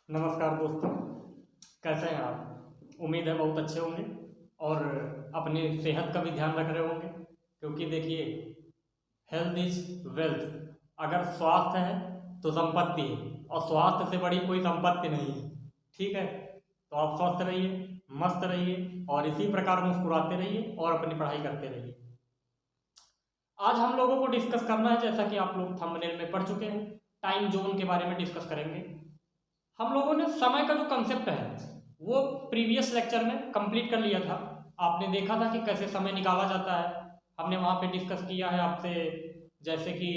नमस्कार दोस्तों, कैसे हैं आप। उम्मीद है बहुत अच्छे होंगे और अपनी सेहत का भी ध्यान रख रहे होंगे, क्योंकि देखिए हेल्थ इज वेल्थ। अगर स्वास्थ्य है तो संपत्ति है, और स्वास्थ्य से बड़ी कोई संपत्ति नहीं है। ठीक है, तो आप स्वस्थ रहिए, मस्त रहिए और इसी प्रकार मुस्कुराते रहिए और अपनी पढ़ाई करते रहिए। आज हम लोगों को डिस्कस करना है, जैसा कि आप लोग थंबनेल में पढ़ चुके हैं, टाइम जोन के बारे में डिस्कस करेंगे। हम लोगों ने समय का जो कंसेप्ट है वो प्रीवियस लेक्चर में कंप्लीट कर लिया था। आपने देखा था कि कैसे समय निकाला जाता है। हमने वहाँ पे डिस्कस किया है आपसे, जैसे कि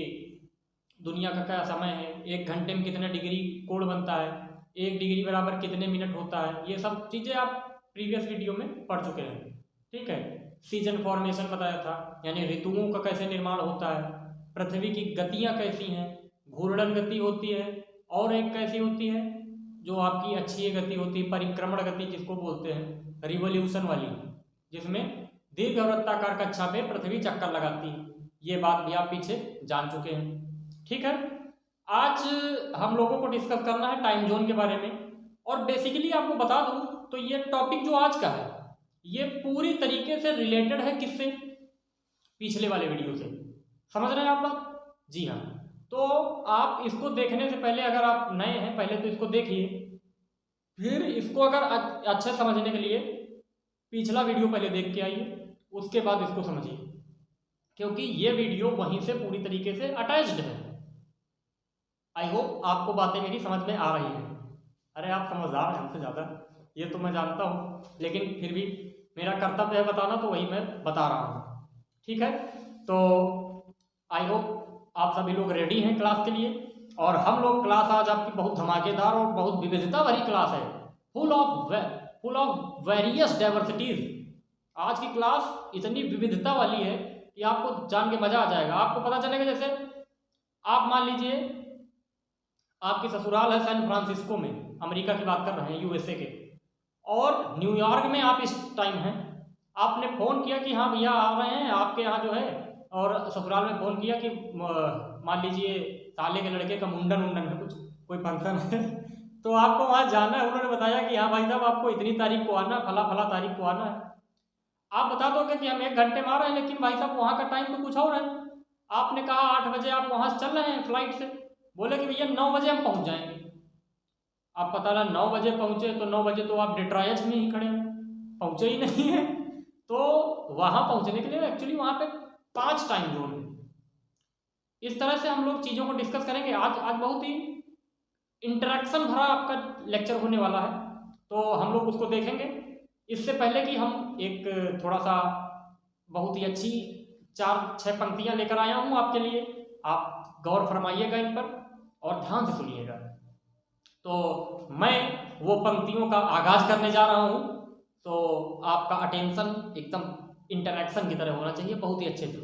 दुनिया का क्या समय है, 1 घंटे में कितने डिग्री कोण बनता है, 1 डिग्री बराबर कितने मिनट होता है। ये सब चीज़ें आप प्रीवियस वीडियो में पढ़ चुके हैं। ठीक है, सीजन फॉर्मेशन बताया था, यानी ऋतुओं का कैसे निर्माण होता है, पृथ्वी की गतियाँ कैसी हैं, घूर्णन गति होती है, और एक कैसी होती है जो आपकी अक्षीय गति होती है, परिक्रमण गति जिसको बोलते हैं, रिवोल्यूशन वाली, जिसमें दीर्घवृत्ताकार कक्षा पे पृथ्वी चक्कर लगाती है। ये बात भी आप पीछे जान चुके हैं। ठीक है, आज हम लोगों को डिस्कस करना है टाइम जोन के बारे में। और बेसिकली आपको बता दूं तो ये टॉपिक जो आज का है ये पूरी तरीके से रिलेटेड है किससे, पिछले वाले वीडियो से। समझ रहे हैं आप बात? जी हाँ। तो आप इसको देखने से पहले, अगर आप नए हैं, पहले तो इसको देखिए, फिर इसको अगर अच्छे समझने के लिए पिछला वीडियो पहले देख के आइए, उसके बाद इसको समझिए, क्योंकि ये वीडियो वहीं से पूरी तरीके से अटैच्ड है। आई होप आपको बातें मेरी समझ में आ रही हैं। अरे आप समझदार हैं हमसे ज़्यादा, ये तो मैं जानता हूँ, लेकिन फिर भी मेरा कर्तव्य है बताना, तो वही मैं बता रहा हूँ। ठीक है, तो आई होप आप सभी लोग रेडी हैं क्लास के लिए। और हम लोग क्लास आज आपकी बहुत धमाकेदार और बहुत विविधता भरी क्लास है, फुल ऑफ वेरियस डाइवर्सिटीज। आज की क्लास इतनी विविधता वाली है कि आपको जान के मजा आ जाएगा। आपको पता चलेगा, जैसे आप मान लीजिए आपकी ससुराल है सैन फ्रांसिस्को में, अमेरिका की बात कर रहे हैं, यूएसए के, और न्यूयॉर्क में आप इस टाइम हैं। आपने फ़ोन किया कि हाँ भैया आ रहे हैं आपके यहाँ जो है, और ससुराल में फ़ोन किया कि मान लीजिए साले के लड़के का मुंडन है, कुछ कोई फंक्शन है तो आपको वहाँ जाना है। उन्होंने बताया कि हाँ भाई साहब आपको इतनी तारीख को आना है, फला तारीख को आना है। आप बता दोगे कि हम 1 घंटे में आ रहे हैं, लेकिन भाई साहब वहाँ का टाइम तो कुछ और है। आपने कहा 8 बजे आप वहाँ से चल रहे हैं फ्लाइट से, बोले कि भैया 9 बजे हम पहुँच जाएंगे। आप पता लगा 9 बजे पहुँचे, तो 9 बजे तो आप डिट्रॉयट में ही खड़े हैं, पहुँचे ही नहीं है। तो वहाँ पहुँचने के लिए एक्चुअली वहाँ पे 5 टाइम जोन है। इस तरह से हम लोग चीज़ों को डिस्कस करेंगे। आज बहुत ही इंटरेक्शन भरा आपका लेक्चर होने वाला है, तो हम लोग उसको देखेंगे। इससे पहले कि हम एक थोड़ा सा बहुत ही अच्छी 4-6 पंक्तियाँ लेकर आया हूँ आपके लिए, आप गौर फरमाइएगा इन पर और ध्यान से सुनिएगा। तो मैं वो पंक्तियों का आगाज करने जा रहा हूँ, तो आपका अटेंशन एकदम इंटरेक्शन की तरह होना चाहिए, बहुत ही अच्छे से,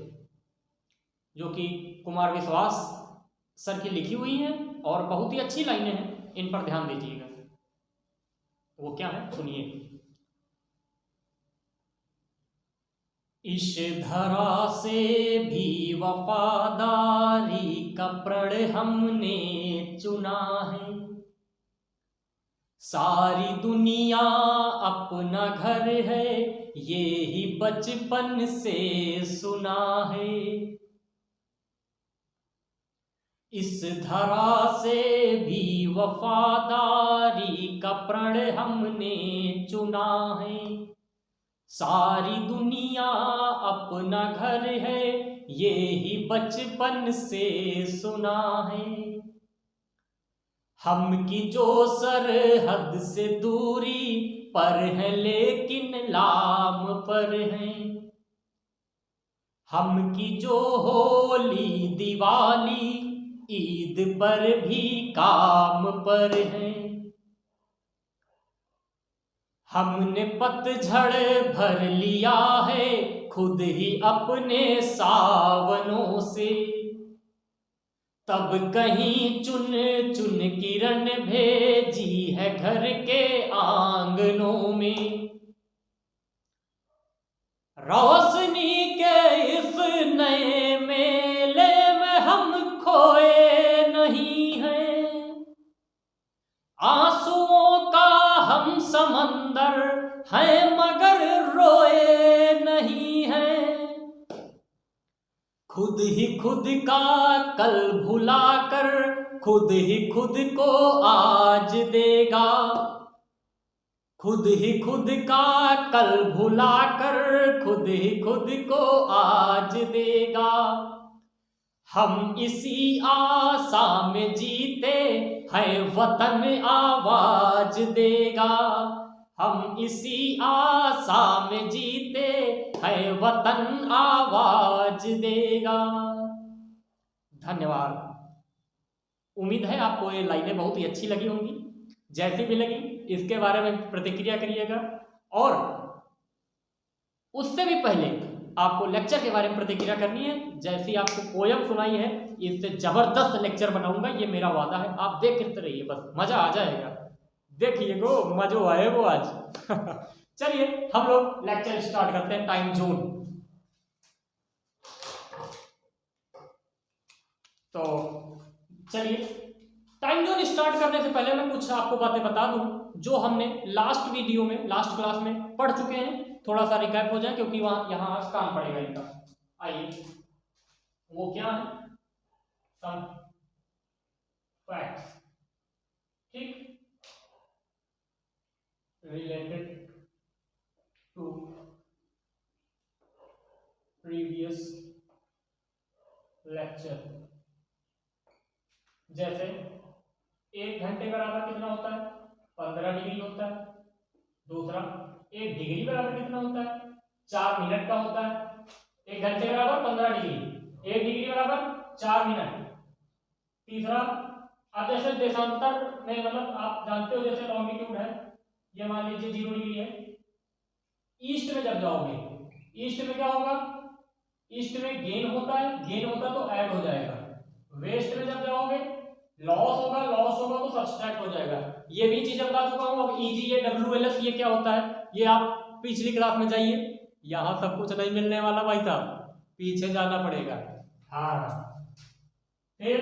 जो कि कुमार विश्वास सर की लिखी हुई हैं और बहुत ही अच्छी लाइनें हैं, इन पर ध्यान दीजिएगा। वो क्या है सुनिए। इस धरा से भी वफादारी का प्रण हमने चुना है, सारी दुनिया अपना घर है, ये ही बचपन से सुना है। इस धरा से भी वफादारी का प्रण हमने चुना है, सारी दुनिया अपना घर है, ये ही बचपन से सुना है। हम की जो सरहद से दूरी पर है लेकिन लाम पर है, हम की जो होली दिवाली ईद पर भी काम पर है। हमने पतझड़ भर लिया है खुद ही अपने सावनों से, तब कहीं चुन चुन किरण भेजी है घर के आंगनों में। रोशनी के इस नए मेले में हम खोए नहीं हैं, आंसुओं का हम समंदर हैं मगर रोए नहीं हैं, खुद ही खुद का कल भुलाकर खुद ही खुद को आज देगा, खुद ही खुद का कल भुलाकर खुद ही खुद को आज देगा। हम इसी आशा में जीते हैं वतन आवाज देगा, हम इसी आशा में जीते हैं वतन आवाज देगा। धन्यवाद। उम्मीद है आपको ये लाइनें बहुत ही अच्छी लगी होंगी। जैसी भी लगी इसके बारे में प्रतिक्रिया करिएगा, और उससे भी पहले आपको लेक्चर के बारे में प्रतिक्रिया करनी है। जैसी आपको पोयम सुनाई है इससे जबरदस्त लेक्चर बनाऊंगा, ये मेरा वादा है। आप देखते रहिए, बस मजा आ जाएगा। देखिए गो मजो आए वो आज। चलिए हम लोग लेक्चर स्टार्ट करते हैं। टाइम जोन, तो चलिए टाइम जोन स्टार्ट करने से पहले मैं कुछ आपको बातें बता दूं जो हमने लास्ट वीडियो में, लास्ट क्लास में पढ़ चुके हैं। थोड़ा सा रिकैप हो जाए क्योंकि वहां यहां आज काम पड़ेगा इनका। आइए, वो क्या है, सम फैक्ट्स, ठीक, रिलेटेड टू प्रीवियस लेक्चर। जैसे 1 घंटे बराबर कितना होता है, 15 डिग्री होता है। दूसरा 1 डिग्री बराबर कितना होता है, 4 मिनट का होता है। 1 घंटे बराबर 15 डिग्री, 1 डिग्री बराबर 4 मिनट। तीसरा, अब जैसे देशांतर में, मतलब आप जानते हो जैसे लॉन्गिट्यूड है, ये मान लीजिए 0 डिग्री है। ईस्ट में जब जाओगे, ईस्ट में क्या होगा, ईस्ट में गेन होता है, गेन होता तो ऐड हो जाएगा। वेस्ट में जब जाओगे लॉस होगा, लॉस होगा तो सब्सट्रैक्ट हो जाएगा। ये भी चीज बता चुका हूं। अब ईजी, ये WLS ये क्या होता है, ये आप पिछली क्लास में जाइए, यहां सब कुछ नहीं मिलने वाला भाई साहब, पीछे जाना पड़ेगा। हाँ, फिर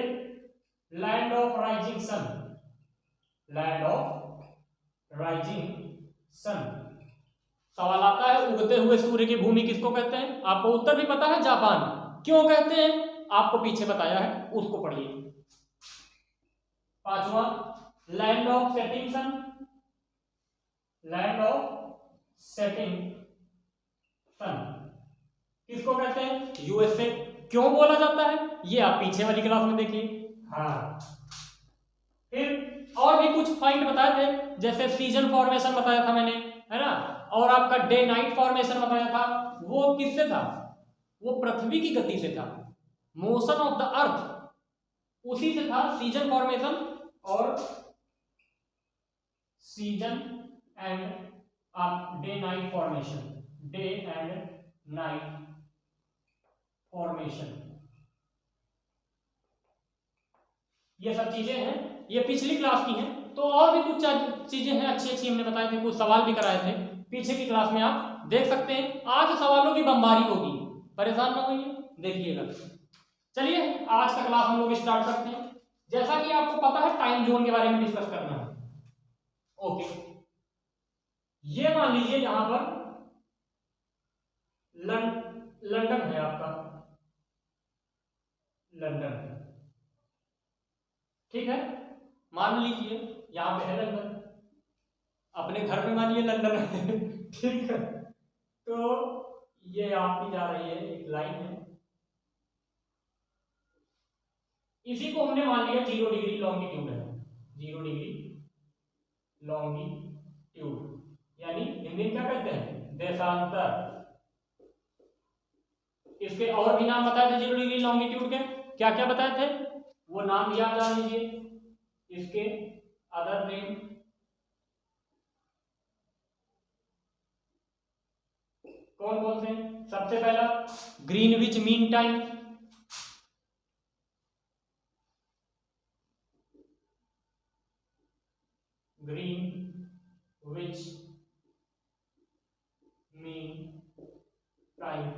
land of rising sun, land of rising sun. सवाल आता है उगते हुए सूर्य की भूमि किसको कहते हैं? आपको उत्तर भी पता है, जापान। क्यों कहते हैं आपको पीछे बताया है, उसको पढ़िए। पांचवा, land of setting sun, land of setting sun किसको कहते हैं? यूएसए। क्यों बोला जाता है ये आप पीछे वाली क्लास में देखिए। हाँ, फिर और भी कुछ पॉइंट बताए थे, जैसे सीजन फॉर्मेशन बताया था मैंने, है ना, और आपका डे नाइट फॉर्मेशन बताया था। वो किससे था? वो पृथ्वी की गति से था, मोशन ऑफ द अर्थ, उसी से था सीजन फॉर्मेशन और season and day night formation, day and night formation. ये सब चीजें हैं, ये पिछली क्लास की हैं। तो और भी कुछ चीजें हैं अच्छी अच्छी हमने बताए थे, कुछ सवाल भी कराए थे पीछे की क्लास में, आप देख सकते हैं। आज सवालों की बमबारी होगी, परेशान ना होइए, देखिएगा। चलिए आज का क्लास हम लोग स्टार्ट करते हैं। जैसा कि आपको पता है टाइम जोन के बारे में डिस्कस करना है। ओके, ये मान लीजिए यहां पर लंदन है आपका, लंदन, ठीक है, मान लीजिए यहां पे है लंदन, अपने घर पे मानिए लंदन है। ठीक है, तो ये आपकी जा रही है एक लाइन है, इसी को हमने मान लिया 0 डिग्री लॉन्गिट्यूड है, 0 डिग्री लॉन्गिट्यूड, यानी हिंदी में क्या कहते हैं? देशांतर। इसके और भी नाम बताए थे 0 डिग्री लॉन्गिट्यूड के, क्या क्या बताए थे वो नाम याद आ लीजिए। इसके अदर नेम, कौन कौन से? सबसे पहला Greenwich mean time, Greenwich mean time,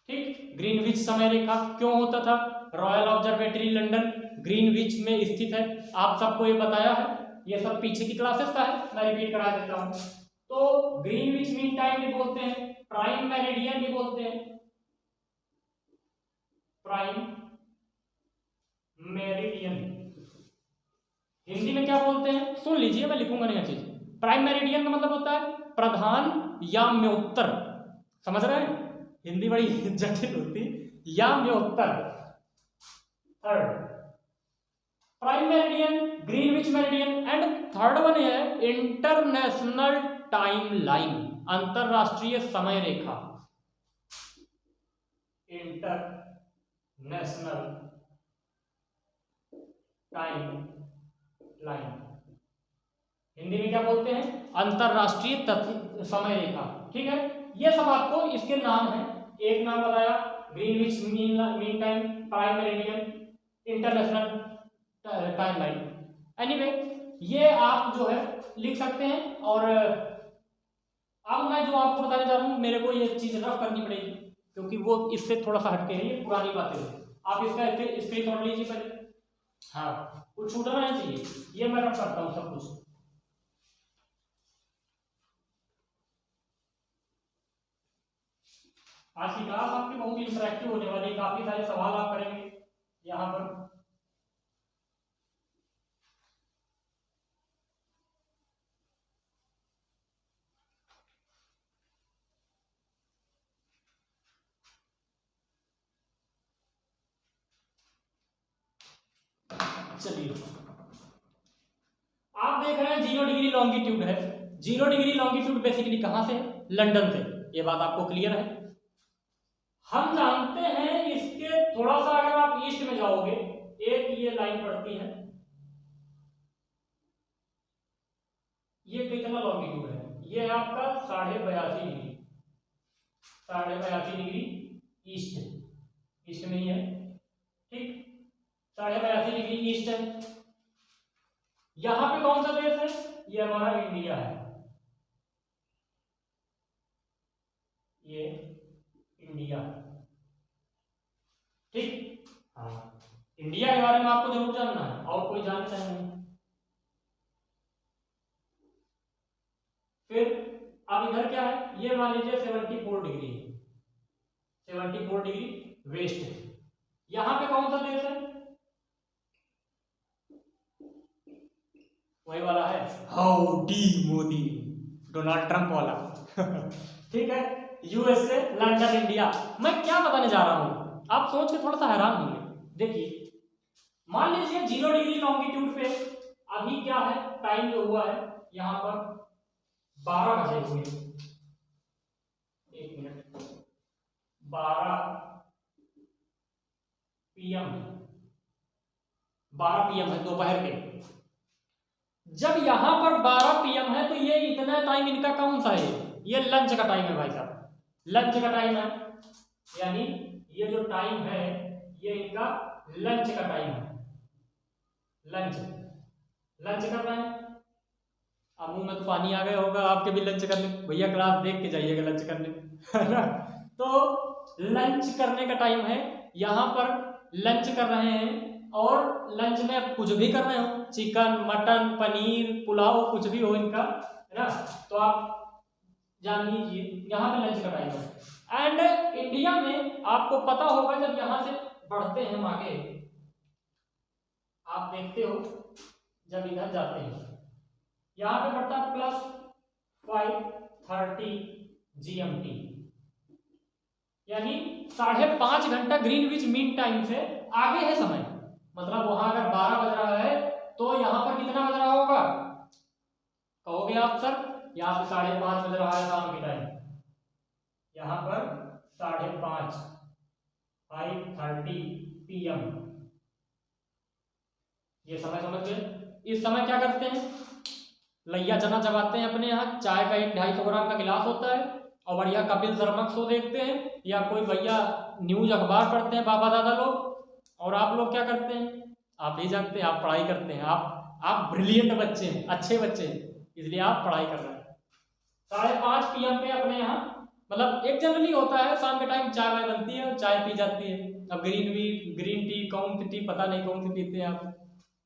ठीक। ग्रीनविच समय रेखा क्यों होता था? रॉयल ऑब्जर्वेटरी लंदन ग्रीनविच में स्थित है। आप सबको ये बताया है, ये सब पीछे की क्लासेस का है, मैं रिपीट करा देता हूं। तो ग्रीनविच मीन टाइम भी बोलते हैं, प्राइम मेरिडियन भी बोलते हैं, प्राइम मेरिडियन हिंदी में क्या बोलते हैं सुन लीजिए, मैं लिखूंगा नहीं हर चीज। प्राइम मेरिडियन का मतलब होता है प्रधान याम्योत्तर, समझ रहे हैं, हिंदी बड़ी जटिल होती, याम्योत्तर। Third prime meridian, Greenwich meridian, and third one है इंटरनेशनल टाइम लाइन, अंतरराष्ट्रीय समय रेखा, इंटरनेशनल टाइम लाइन, हिंदी में क्या बोलते हैं अंतरराष्ट्रीय समय रेखा। ठीक है, ये सब आपको इसके नाम है, एक नाम बताया Greenwich mean time, prime meridian, international time line. Anyway ये आप जो है लिख सकते हैं। और अब मैं जो आपको बताने जा रहा हूँ, मेरे को ये चीज रफ करनी पड़ेगी क्योंकि वो इससे थोड़ा सा हटके है, ये पुरानी बातें हैं। आप इसका स्क्रीनशॉट लीजिए पहले, हाँ कुछ छूटना नहीं चाहिए, ये मैं रफ करता हूँ सब कुछ। आज की क्लास आपकी बहुत ही इंटरेक्टिव होने वाली है, काफी सारे सवाल आप करेंगे यहाँ पर। चलिए आप देख रहे हैं 0 डिग्री लॉन्गिट्यूड है। 0 डिग्री लॉन्गिट्यूड बेसिकली कहां से है, लंदन से, ये बात आपको क्लियर है। हम जानते हैं इसके थोड़ा सा अगर आप ईस्ट में जाओगे, एक ये लाइन पड़ती है, ये कितना लॉन्गिट्यूड है, ये आपका 82.5 डिग्री, 82.5 डिग्री ईस्ट में ही है। ठीक, 82.5 डिग्री ईस्ट है। यहां पे कौन सा देश है, ये हमारा इंडिया है, ये इंडिया। ठीक, हाँ इंडिया के बारे में आपको जरूर जानना है, और कोई जानता है नहीं। फिर अब इधर क्या है, ये मान लीजिए 74 डिग्री है, 74 डिग्री वेस्ट है। यहां पे कौन सा देश है, वही वाला है हाउडी मोदी, डोनाल्ड ट्रंप वाला। ठीक है, यूएसए, लंदन, इंडिया। मैं क्या बताने जा रहा हूं, आप सोच के थोड़ा सा हैरान होंगे। देखिए मान लीजिए 0 डिग्री लॉन्गिट्यूड पे अभी क्या है, टाइम जो हुआ है यहां पर 12 बजे हुए, एक मिनट, 12 PM, 12 PM है दोपहर के। जब यहां पर 12 PM है तो ये इतना टाइम इनका कौन सा है, ये लंच का टाइम है भाई साहब, लंच का टाइम है, यानी ये जो टाइम है ये इनका लंच का टाइम है, लंच कर रहे हैं। अब मुंह में तो पानी आ गया होगा आपके भी लंच करने, भैया क्लास देख के जाइएगा लंच करने, है ना। तो लंच करने का टाइम है, यहां पर लंच कर रहे हैं, और लंच में आप कुछ भी कर रहे हो, चिकन, मटन, पनीर, पुलाव, कुछ भी हो इनका, है ना, तो आप जान लीजिए यहाँ पे लंच का टाइम है। एंड इंडिया में आपको पता होगा जब यहां से बढ़ते हैं आगे, आप देखते हो जब इधर जाते हैं यहां पे बढ़ता है +5:30 GMT, यानी 5.5 घंटा ग्रीनविच मीन टाइम से आगे है समय। मतलब वहां अगर 12 बज रहा है तो यहां पर कितना बज रहा होगा, कहोगे आप सर यहाँ पे 5:30 बज रहा है शाम के टाइम, यहां पर 5:30, 5:30 PM, ये समय समझ गए। इस समय क्या करते हैं, लैया चना चबाते हैं अपने यहाँ, चाय का 100-250 ग्राम का गिलास होता है, और बढ़िया कपिल शर्मा शो देखते हैं, या कोई भैया न्यूज अखबार पढ़ते हैं बाबा दादा लोग। और आप लोग क्या करते हैं, आप ही जानते हैं, आप पढ़ाई करते हैं, आप ब्रिलियंट बच्चे हैं, अच्छे बच्चे हैं, इसलिए आप पढ़ाई कर रहे हैं। 5:30 PM पे अपने यहाँ, मतलब एक जनरली होता है शाम के टाइम चाय वाय बनती है, चाय पी जाती है, अब ग्रीन टी कौन सी टी पता नहीं कौन सी पीते हैं आप,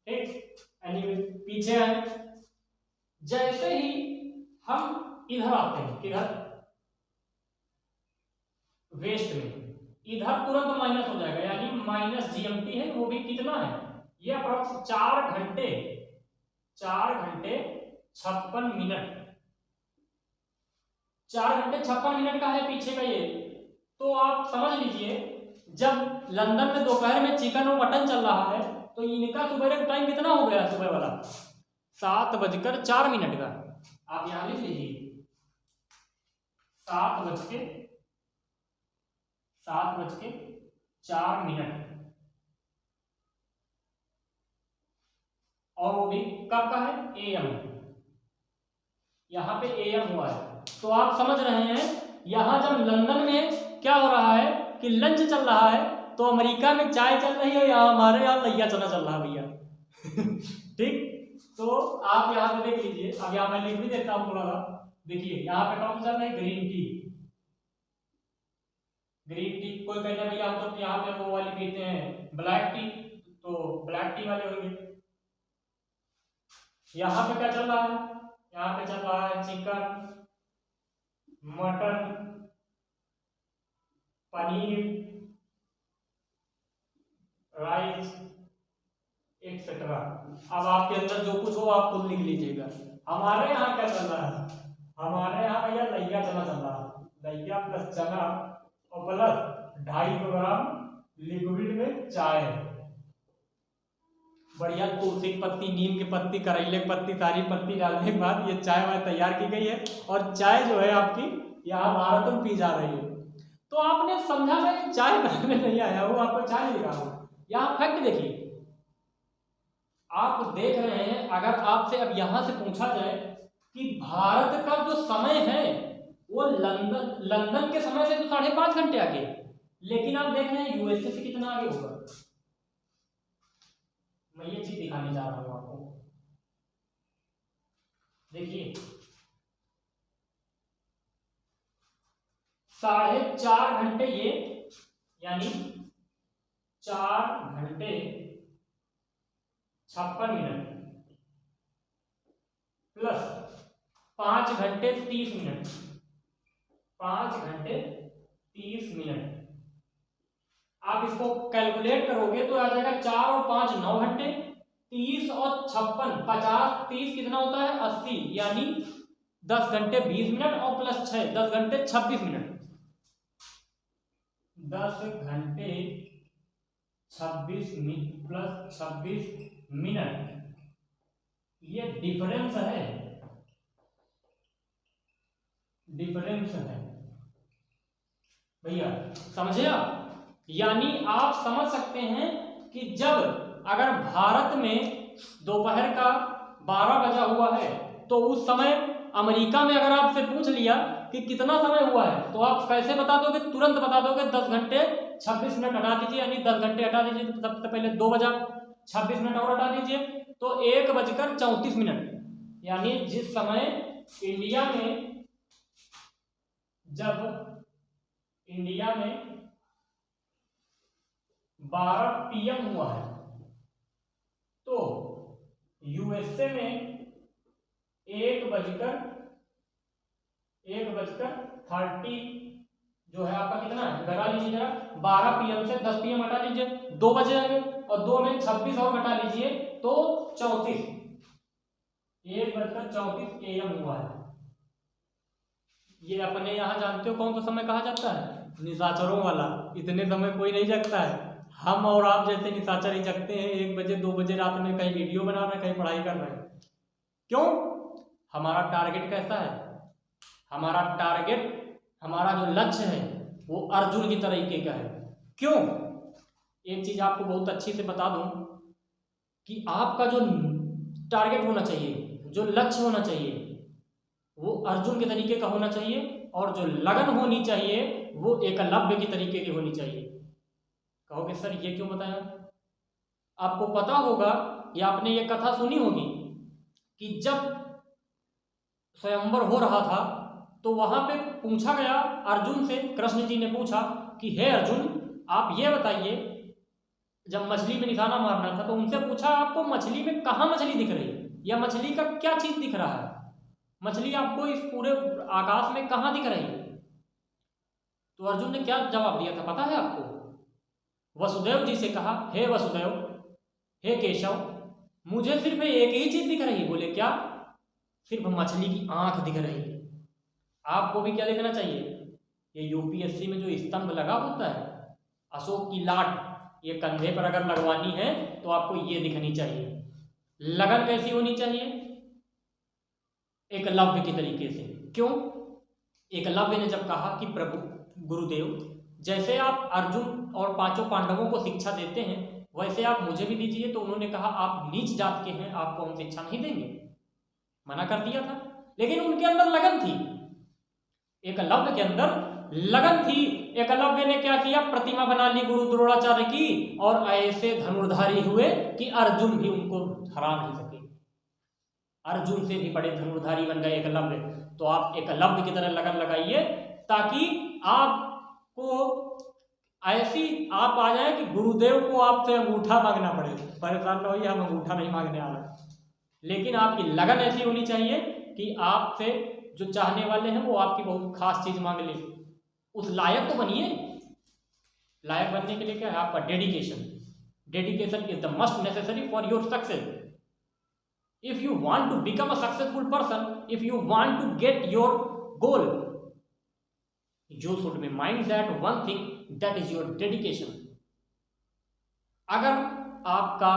ठीक। एनीवे पीछे आए, जैसे ही हम इधर आते हैं, किधर, वेस्ट में, इधर तुरंत माइनस हो जाएगा, यानी माइनस जीएमटी है, वो भी कितना है, ये अप्रोक्स 4 घंटे 56 मिनट, 4 घंटे 56 मिनट का है पीछे का ये। तो आप समझ लीजिए, जब लंदन में दोपहर में चिकन और मटन चल रहा है, तो इनका सुबह का टाइम कितना हो गया, सुबह वाला 7:04 का। आप यहां लिख लीजिए 7:04, और वो भी कब का है, AM, यहां पे AM हुआ है। तो आप समझ रहे हैं, यहां जब लंदन में क्या हो रहा है कि लंच चल रहा है, तो अमेरिका में चाय चल रही है, यहाँ हमारे यहाँ लैया चना चल रहा है भैया। ठीक, तो आप यहाँ पे देख लीजिए, अब यहाँ मैं लिख भी देता हूँ थोड़ा सा, देखिए यहाँ पे कौन चल रहा है, ग्रीन टी। कोई कहना भैया हम तो यहाँ पे वो वाली पीते हैं ब्लैक टी, तो ब्लैक टी वाले होंगे। यहाँ पे क्या चल रहा है, यहाँ पे चल रहा है chicken, mutton, paneer, rice etcetera. अब आपके अंदर जो कुछ हो आप खुद लिख लीजिएगा। हमारे यहाँ क्या चल रहा है, हमारे यहाँ भैया लैया चना चल रहा है, लैया प्लस चना और प्लस 250 ग्राम लिक्विड में चाय, बढ़िया तुलसी की पत्ती, नीम की पत्ती, करेले की पत्ती, सारी पत्ती डालने के बाद ये चाय वाय तैयार की गई है, और चाय जो है आपकी यहाँ भारत में पी जा रही है। तो आपने समझा मैं चाय बनाने नहीं आया हूँ, आपको चाय नहीं रहा हूँ। यहाँ फैक्ट देखिए, आप देख रहे हैं, अगर आपसे अब यहाँ से पूछा जाए कि भारत का जो समय है वो लंदन के समय से तो 5.5 घंटे आगे, लेकिन आप देख रहे हैं यूएसए से कितना आगे होगा। मैं ये चीज दिखाने जा रहा हूं आपको, देखिए 4.5 घंटे ये, यानी 4 घंटे 56 मिनट प्लस 5 घंटे 30 मिनट, 5 घंटे 30 मिनट। आप इसको कैलकुलेट करोगे तो आ जाएगा 4 और 5 9 घंटे, 30 और 56 50 30 कितना होता है 80, यानी 10 घंटे 20 मिनट और प्लस 6 10 घंटे 26 मिनट, 10 घंटे 26 मिनट प्लस 26 मिनट, ये डिफरेंस है, डिफरेंस है भैया, समझे आप। यानी आप समझ सकते हैं कि जब अगर भारत में दोपहर का 12 बजा हुआ है, तो उस समय अमेरिका में अगर आपसे पूछ लिया कि कितना समय हुआ है, तो आप कैसे बता दोगे, तुरंत बता दोगे 10 घंटे 26 मिनट हटा दीजिए, यानी 10 घंटे हटा दीजिए तो सबसे पहले 2 बजा, 26 मिनट और हटा दीजिए तो 1:34, यानी जिस समय इंडिया में, जब इंडिया में 12 PM हुआ है, तो यूएसए में 1:30 जो है आपका कितना है, घटा लीजिए जरा, 12 PM से 10 PM हटा लीजिए, 2 बजे आएंगे, और 2 में 26 और घटा लीजिए तो 34, 1:34 AM हुआ है। ये अपने यहाँ जानते हो कौन सा समय कहा जाता है, निशाचरों वाला। इतने समय कोई नहीं जगता है, हम और आप जैसे निशाचर ही जगते हैं 1 बजे 2 बजे रात में, कहीं वीडियो बना रहे हैं, कहीं पढ़ाई कर रहे हैं। क्यों, हमारा टारगेट कैसा है, हमारा टारगेट, हमारा जो लक्ष्य है वो अर्जुन की तरीके का है। क्यों, एक चीज आपको बहुत अच्छी से बता दूं कि आपका जो टारगेट होना चाहिए, जो लक्ष्य होना चाहिए, वो अर्जुन के तरीके का होना चाहिए, और जो लगन होनी चाहिए वो एकलव्य की तरीके की होनी चाहिए। कहोगे सर ये क्यों बताया, आपको पता होगा या आपने ये कथा सुनी होगी कि जब स्वयंवर हो रहा था तो वहां पे पूछा गया अर्जुन से, कृष्ण जी ने पूछा कि हे अर्जुन, आप ये बताइए, जब मछली में निशाना मारना था तो उनसे पूछा आपको मछली में कहाँ मछली दिख रही है, या मछली का क्या चीज दिख रहा है, मछली आपको इस पूरे आकाश में कहाँ दिख रही है। तो अर्जुन ने क्या जवाब दिया था पता है आपको? वसुदेव जी से कहा, हे वसुदेव, हे केशव, मुझे सिर्फ एक ही चीज दिख रही है। बोले क्या? सिर्फ मछली की आंख दिख रही है। आपको भी क्या देखना चाहिए? ये यूपीएससी में जो स्तंभ लगा होता है, अशोक की लाट, ये कंधे पर अगर लगवानी है तो आपको ये दिखनी चाहिए। लगन कैसी होनी चाहिए? एकलव्य की तरीके से। क्यों? एकलव्य ने जब कहा कि प्रभु गुरुदेव, जैसे आप अर्जुन और पांचों पांडवों को शिक्षा देते हैं वैसे आप मुझे भी दीजिए, तो उन्होंने कहा आप नीच जात के हैं, आपको हम शिक्षा नहीं देंगे, मना कर दिया था। लेकिन उनके अंदर लगन थी, एकलव्य के अंदर लगन थी। एकलव्य ने क्या किया? प्रतिमा बना ली गुरु द्रोणाचार्य की, और ऐसे धनुर्धारी हुए कि अर्जुन भी उनको हरा नहीं सके। अर्जुन से भी बड़े धनुर्धारी बन गए एकलव्य। तो आप एकलव्य की तरह लगन लगाइए ताकि आपको ऐसी आप आ जाए कि गुरुदेव को आपसे अंगूठा मांगना पड़े। परेशान न होइए, हम अंगूठा नहीं मांगने आ रहे, लेकिन आपकी लगन ऐसी होनी चाहिए कि आपसे जो चाहने वाले हैं वो आपकी बहुत खास चीज मांग ले। उस लायक तो बनिए। लायक बनने के लिए क्या है? आपका dedication. Dedication is the must necessary for your success. If you want to become a successful person, if you want to get your goal, you should be mind that one thing, that is your dedication. अगर आपका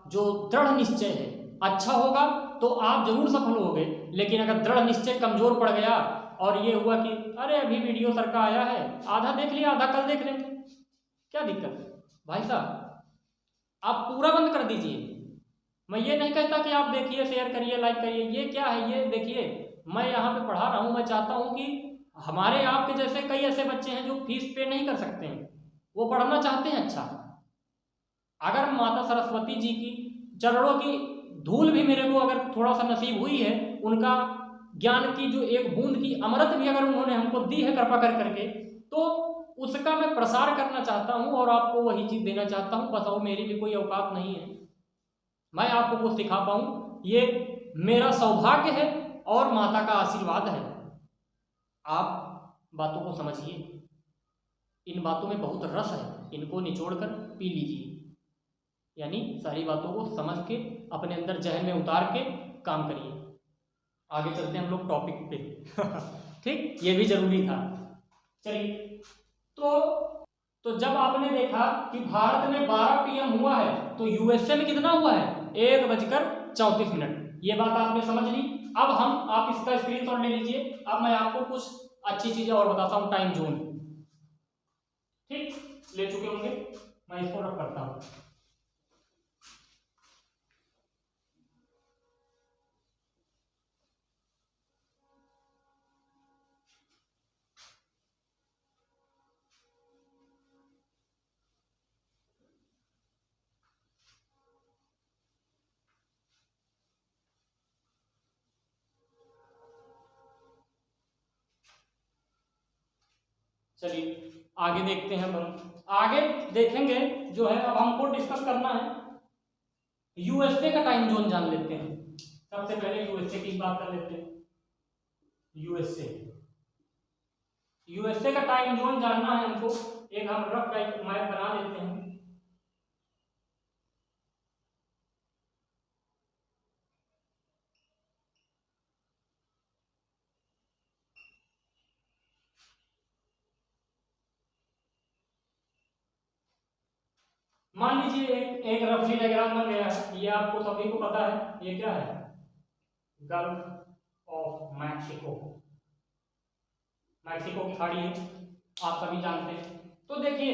जो दृढ़ निश्चय है अच्छा होगा तो आप जरूर सफल होगे, लेकिन अगर दृढ़ निश्चय कमजोर पड़ गया और ये हुआ कि अरे अभी वीडियो सर का आया है, आधा देख लिया, आधा कल देख लेंगे, क्या दिक्कत है? भाई साहब आप पूरा बंद कर दीजिए। मैं ये नहीं कहता कि आप देखिए, शेयर करिए, लाइक करिए, ये क्या है? ये देखिए, मैं यहाँ पे पढ़ा रहा हूँ, मैं चाहता हूँ कि हमारे आपके जैसे कई ऐसे बच्चे हैं जो फीस पे नहीं कर सकते हैं, वो पढ़ना चाहते हैं अच्छा। अगर माता सरस्वती जी की चरणों की धूल भी मेरे को अगर थोड़ा सा नसीब हुई है, उनका ज्ञान की जो एक बूंद की अमृत भी अगर उन्होंने हमको दी है कृपा कर करके, तो उसका मैं प्रसार करना चाहता हूँ और आपको वही चीज़ देना चाहता हूँ। बस वो मेरी भी कोई औकात नहीं है, मैं आपको कुछ सिखा पाऊँ, ये मेरा सौभाग्य है और माता का आशीर्वाद है। आप बातों को समझिए, इन बातों में बहुत रस है, इनको निचोड़कर पी लीजिए, यानी सारी बातों को समझ के अपने अंदर जहन में उतार के काम करिए। आगे चलते हैं हम लोग टॉपिक पे ठीक, ये भी जरूरी था। चलिए, तो जब आपने देखा कि भारत में 12 PM हुआ है तो यूएसए में कितना हुआ है? 1:34। ये बात आपने समझ ली। अब आप इसका स्क्रीनशॉट ले लीजिए। अब मैं आपको कुछ अच्छी चीजें और बताता हूँ। टाइम जोन, ठीक, ले चुके होंगे, मैं इसको रख करता हूँ। चलिए आगे देखते हैं। हम आगे देखेंगे जो है, अब हमको डिस्कस करना है यूएसए का टाइम जोन जान लेते हैं। सबसे पहले यूएसए की बात कर लेते हैं। यूएसए का टाइम जोन जानना है हमको। एक हम रफ मैप बना लेते हैं। मान लीजिए एक रफली डायग्राम बन गया है। ये आपको सभी को पता है, ये क्या है? Gulf of Mexico. मैक्सिको की खाड़ी है, आप सभी जानते हैं। तो देखिए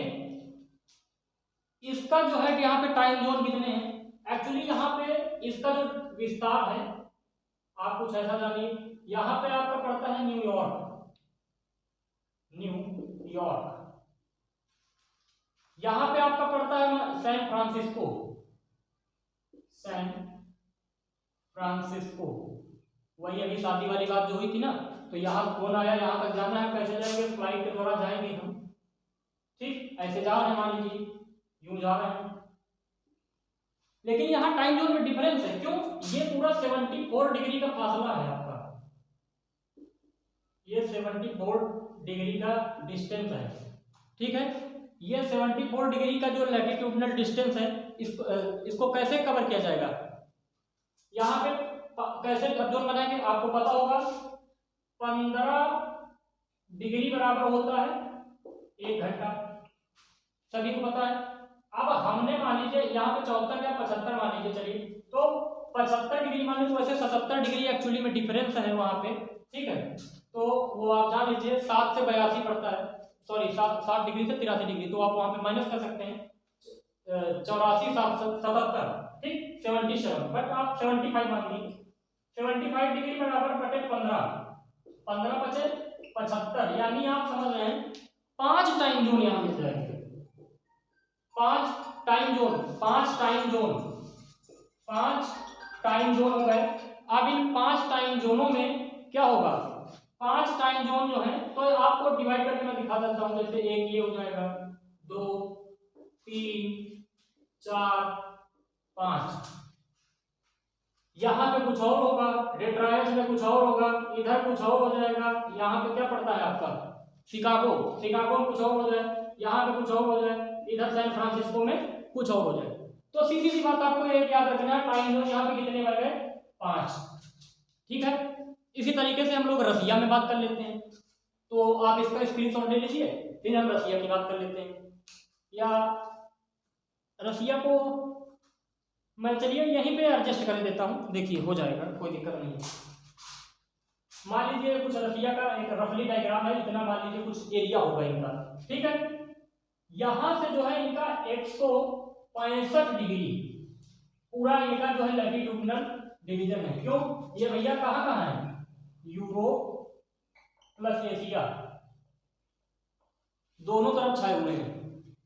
इसका जो है यहाँ पे टाइम जोन कितने हैं। एक्चुअली यहाँ पे इसका जो विस्तार है, आप कुछ ऐसा जानिए, यहाँ पे आपका पड़ता है न्यूयॉर्क। यहाँ पे आपका पड़ता है सैन फ्रांसिस्को। वही अभी शादी वाली बात जो हुई थी ना, तो यहाँ कौन आया, यहाँ तक जाना है, कैसे जाएंगे? फ्लाइट के द्वारा जाएंगे हम, ठीक। ऐसे जा रहे हैं, मान लीजिए यूं जा रहे हैं, लेकिन यहाँ टाइम जोन में डिफरेंस है। क्यों? ये पूरा 74 डिग्री का फासला है आपका, ये 74 डिग्री का डिस्टेंस है, ठीक है। ये 74 डिग्री का जो लैटिट्यूडनल डिस्टेंस है, इसको कैसे कवर किया जाएगा? यहाँ पे कैसे जोन बनाएंगे? आपको पता होगा 15 डिग्री बराबर होता है 1 घंटा, सभी को पता है। अब हमने मान लीजिए यहाँ पे 74 या 75 मान लीजिए, चलिए तो 75 डिग्री मान लीजिए, वैसे 77 डिग्री एक्चुअली में डिफरेंस है वहां पे, ठीक है। तो वो आप जान लीजिए 7 से 82 पड़ता है, सॉरी 7 डिग्री से 83 डिग्री, तो आप वहां पे माइनस कर सकते हैं 84 77, ठीक 77, बट आप 75 मान लीजिए। 75 डिग्री बराबर बटे 15, 15 बचे 75, यानी आप समझ रहे हैं 5 टाइम जोन यहाँ मिल जाएंगे, 5 time zone, 5 time zone, 5 time zone हो गए। अब इन 5 टाइम जोनों में क्या होगा? 5 टाइम जोन जो है, तो आपको डिवाइड करके मैं दिखा देता हूं। जैसे एक ये हो जाएगा, 2 3 4 5, यहां पे कुछ और होगा, डेट्रॉयट में कुछ और होगा, इधर कुछ और हो जाएगा। यहाँ पे क्या पड़ता है आपका? शिकागो, शिकागो में कुछ और हो जाए, यहाँ पे कुछ और हो जाए, इधर सैन फ्रांसिस्को में कुछ और हो जाए। तो सीधी सी बात आपको एक याद रखना है, टाइम जोन यहाँ पे कितने बन गए? 5, ठीक है। इसी तरीके से हम लोग रसिया में बात कर लेते हैं, तो आप इसका स्क्रीनशॉट ले लीजिए, फिर हम रसिया की बात कर लेते हैं। या रसिया को मैं चलिए यहीं पे एडजस्ट कर देता हूं, देखिए हो जाएगा, कोई दिक्कत नहीं है। मान लीजिए कुछ रसिया का एक रफली डायग्राम है, इतना मान लीजिए कुछ एरिया होगा इनका, ठीक है। यहां से जो है इनका 165 डिग्री पूरा इनका जो है लैटिट्यूडनल डिवीजन है। क्यों? ये भैया कहाँ कहाँ है? यूरोप प्लस एशिया, दोनों तरफ छाए हुए हैं।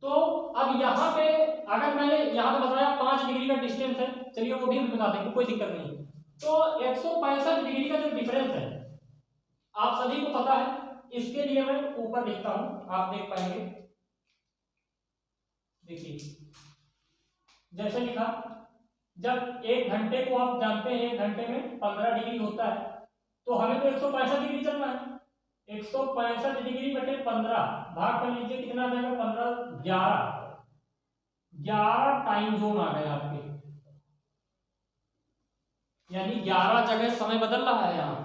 तो अब यहाँ पे अगर मैंने यहाँ पे बताया 5 डिग्री का डिस्टेंस है, चलिए वो भी बता देंगे, कोई दिक्कत नहीं। तो 165 डिग्री का जो डिफरेंस है आप सभी को पता है, इसके लिए मैं ऊपर लिखता हूं, आप देख पाएंगे। देखिए जैसे लिखा, जब 1 घंटे को आप जानते हैं 1 घंटे में 15 डिग्री होता है, तो हमें तो 165 डिग्री चलना है। 165 डिग्री बटे 15 भाग कर लीजिए, कितना आ जाएगा? 15 11 टाइम जोन आ गए आपके, यानी 11 जगह समय बदल रहा है यहाँ।